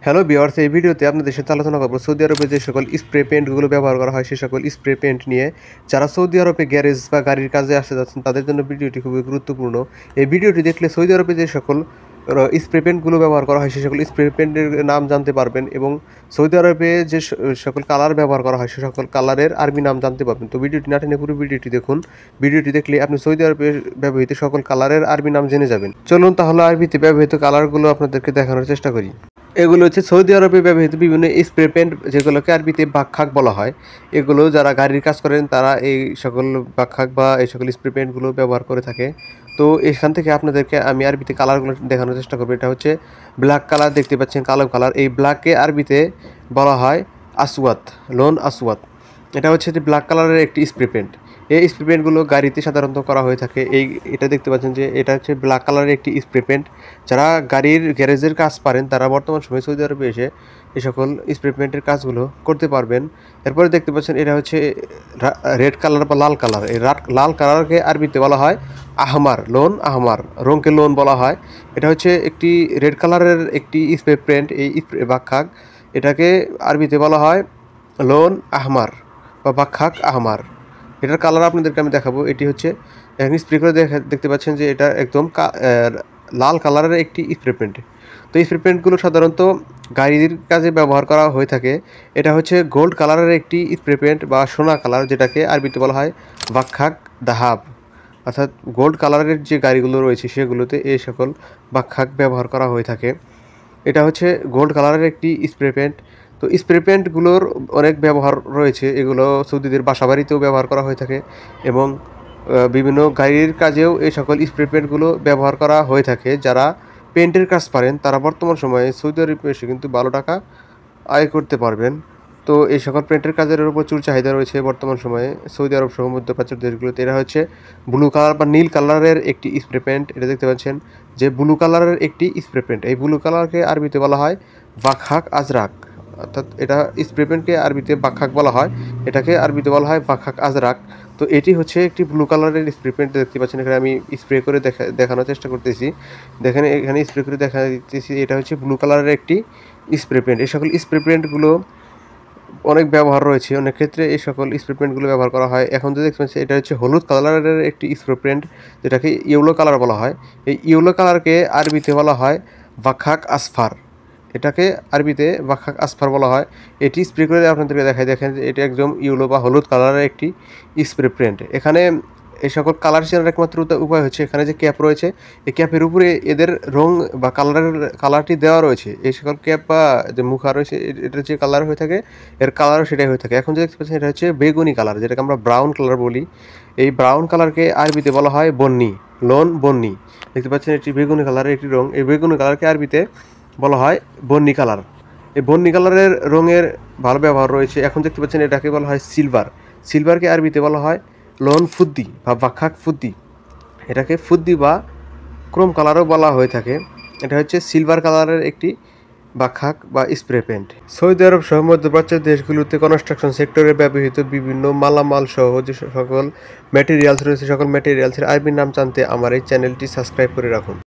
Hello viewers, এই ভিডিওতে আপনাদের সাথে আলোচনা করব সৌদি আরবে যে সকল স্প্রে পেইন্টগুলো ব্যবহার করা হয় সেই সকল স্প্রে পেইন্ট নিয়ে। যারা সৌদি আরবে গ্যারেজ বা গাড়ির কাজে আসতে যাচ্ছেন তাদের জন্য ভিডিওটি খুবই গুরুত্বপূর্ণ। এই ভিডিওটি দেখলে সৌদি আরবে যে সকল স্প্রে পেইন্টগুলো ব্যবহার করা হয় সেই সকল স্প্রে পেইন্টের নাম জানতে পারবেন এবং সৌদি আরবে যে সকল কালার ব্যবহার করা হয় সে সকল কালারের আরবি নাম জানতে পারবেন। তো ভিডিওটি না টেনে পুরো ভিডিওটি দেখুন। ভিডিওটি দেখলে আপনি সৌদি আরবে ব্যবহৃত সকল কালারের আরবি নাম জেনে যাবেন। চলুন তাহলে আরবিতে ব্যবহৃত কালারগুলো আপনাদেরকে দেখানোর চেষ্টা করি। এগুলো হচ্ছে সৌদি আরবে ব্যবহৃত বিভিন্ন স্প্রে পেইন্ট, যেগুলোকে আরবিতে বাকখাক বলা হয়। এগুলো যারা গাড়ির কাজ করেন তারা এই সকল বাকখাক বা এই সকল স্প্রে পেইন্টগুলো ব্যবহার করে থাকে। তো এখান থেকে আপনাদেরকে আমি আরবিতে কালারগুলো দেখানোর চেষ্টা করবো। এটা হচ্ছে ব্ল্যাক কালার, দেখতে পাচ্ছেন কালো কালার। এই ব্ল্যাককে আরবিতে বলা হয় আসওয়াত, লোন আসওয়াত। এটা হচ্ছে যে ব্ল্যাক কালারের একটি স্প্রে পেইন্ট। এই স্প্রে পেইন্টগুলো গাড়িতে সাধারণত করা হয়ে থাকে। এটা দেখতে পাচ্ছেন যে এটা হচ্ছে ব্ল্যাক কালারের একটি স্প্রে পেইন্ট। যারা গাড়ির গ্যারেজের কাজ পারেন তারা বর্তমান সময়ে সৌদি আরবে এসে এই সকল স্প্রে পেইন্টের কাজগুলো করতে পারবেন। এরপরে দেখতে পাচ্ছেন এটা হচ্ছে রেড কালার বা লাল কালার। এই লাল কালারকে আরবিতে বলা হয় আহমার, লোন আহমার, রঙকে লোন বলা হয়। এটা হচ্ছে একটি রেড কালারের একটি স্প্রে পেইন্ট। এই স্প্রে বাকখাক, এটাকে আরবিতে বলা হয় লোন আহমার বা বাকখাক আহমার। এটার কালার আপনাদেরকে আমি দেখাবো। এটি হচ্ছে এখন স্প্রে করে দেখতে পাচ্ছেন যে এটা একদম লাল কালারের একটি স্প্রে পেইন্ট। তো স্প্রে পেইন্টগুলো সাধারণত গাড়ির কাজে ব্যবহার করা হয়ে থাকে। এটা হচ্ছে গোল্ড কালারের একটি স্প্রে পেইন্ট বা সোনা কালার, যেটাকে আরবিতে বলা হয় বাকখাক দাহাব। অর্থাৎ গোল্ড কালারের যে গাড়িগুলো রয়েছে সেগুলোতে এই সকল বাকখাক ব্যবহার করা হয়ে থাকে। এটা হচ্ছে গোল্ড কালারের একটি স্প্রে পেইন্ট। তো স্প্রে পেইন্টগুলোর অনেক ব্যবহার রয়েছে। এগুলো সৌদিদের বাসাবাড়িতেও ব্যবহার করা হয়ে থাকে এবং বিভিন্ন গাড়ির কাজেও এই সকল স্প্রে পেইন্টগুলো ব্যবহার করা হয়ে থাকে। যারা পেইন্টের কাজ পারেন তারা বর্তমান সময়ে সৌদি আরবে এসে কিন্তু ভালো টাকা আয় করতে পারবেন। তো এই সকল পেইন্টের কাজের প্রচুর চাহিদা রয়েছে বর্তমান সময়ে সৌদি আরব সহ মধ্যপ্রাচ্যের দেশগুলোতে। এরা হচ্ছে ব্লু কালার বা নীল কালারের একটি স্প্রে পেইন্ট। এটা দেখতে পাচ্ছেন যে ব্লু কালারের একটি স্প্রে পেইন্ট। এই ব্লু কালারকে আরবিতে বলা হয় বাকখাক আজরাক। অর্থাৎ এটা স্প্রে পেইন্টকে আরবিতে বাকখাক বলা হয়, এটাকে আরবিতে বলা হয় বাকখাক আজরাক। তো এটি হচ্ছে একটি ব্লু কালারের স্প্রে পেইন্ট। দেখতে পাচ্ছেন এখানে আমি স্প্রে করে দেখানোর চেষ্টা করতেছি। দেখেন এখানে স্প্রে করে দেখা দিতেছি, এটা হচ্ছে ব্লু কালারের একটি স্প্রে পেইন্ট। এই সকল স্প্রে পেইন্টগুলো অনেক ব্যবহার রয়েছে, অনেক ক্ষেত্রে এই সকল স্প্রে পেইন্টগুলো ব্যবহার করা হয়। এখন যে দেখতে পাচ্ছি এটা হচ্ছে হলুদ কালারের একটি স্প্রে পেইন্ট, যেটাকে ইয়েলো কালার বলা হয়। এই ইয়েলো কালারকে আরবিতে বলা হয় বাকখাক আসফার। এটাকে আরবিতে বাকখাক আসফার বলা হয়। এটি স্প্রে করে আপনাদেরকে দেখায়, দেখেন এটা একদম ইয়েলো বা হলুদ কালারের একটি স্প্রে পেইন্ট। এখানে এই সকল কালার চেনার একমাত্র উপায় হচ্ছে এখানে যে ক্যাপ রয়েছে, এই ক্যাপের উপরে এদের রং বা কালারটি দেওয়া রয়েছে। এই সকল ক্যাপ বা যে মুখা রয়েছে এটার যে কালার হয়ে থাকে এর কালারও সেটাই হয়ে থাকে। এখন যে দেখতে পাচ্ছেন এটা হচ্ছে বেগুনি কালার, যেটাকে আমরা ব্রাউন কালার বলি। এই ব্রাউন কালারকে আরবিতে বলা হয় বন্নি, লোন বন্নি। দেখতে পাচ্ছেন এটি বেগুনি কালারের একটি রং। এই বেগুনি কালারকে আরবিতে বলা হয় বন্নি কালার। এই বন্নি কালারের রঙের ভালো ব্যবহার রয়েছে। এখন দেখতে পাচ্ছেন এটাকে বলা হয় সিলভার। সিলভারকে আরবিতে বলা হয় লোন ফুদ্দি বা বাকখাক ফুদ্দি। এটাকে ফুদ্দি বা ক্রোম কালারও বলা হয়ে থাকে। এটা হচ্ছে সিলভার কালারের একটি বাকখাক বা স্প্রে পেইন্ট। সৌদি আরব সহ মধ্যপ্রাচ্যের দেশগুলোতে কনস্ট্রাকশন সেক্টরে ব্যবহৃত বিভিন্ন মালামাল সহ যে সকল ম্যাটেরিয়ালস রয়েছে সকল ম্যাটেরিয়ালসের আরবি নাম জানতে আমার এই চ্যানেলটি সাবস্ক্রাইব করে রাখুন।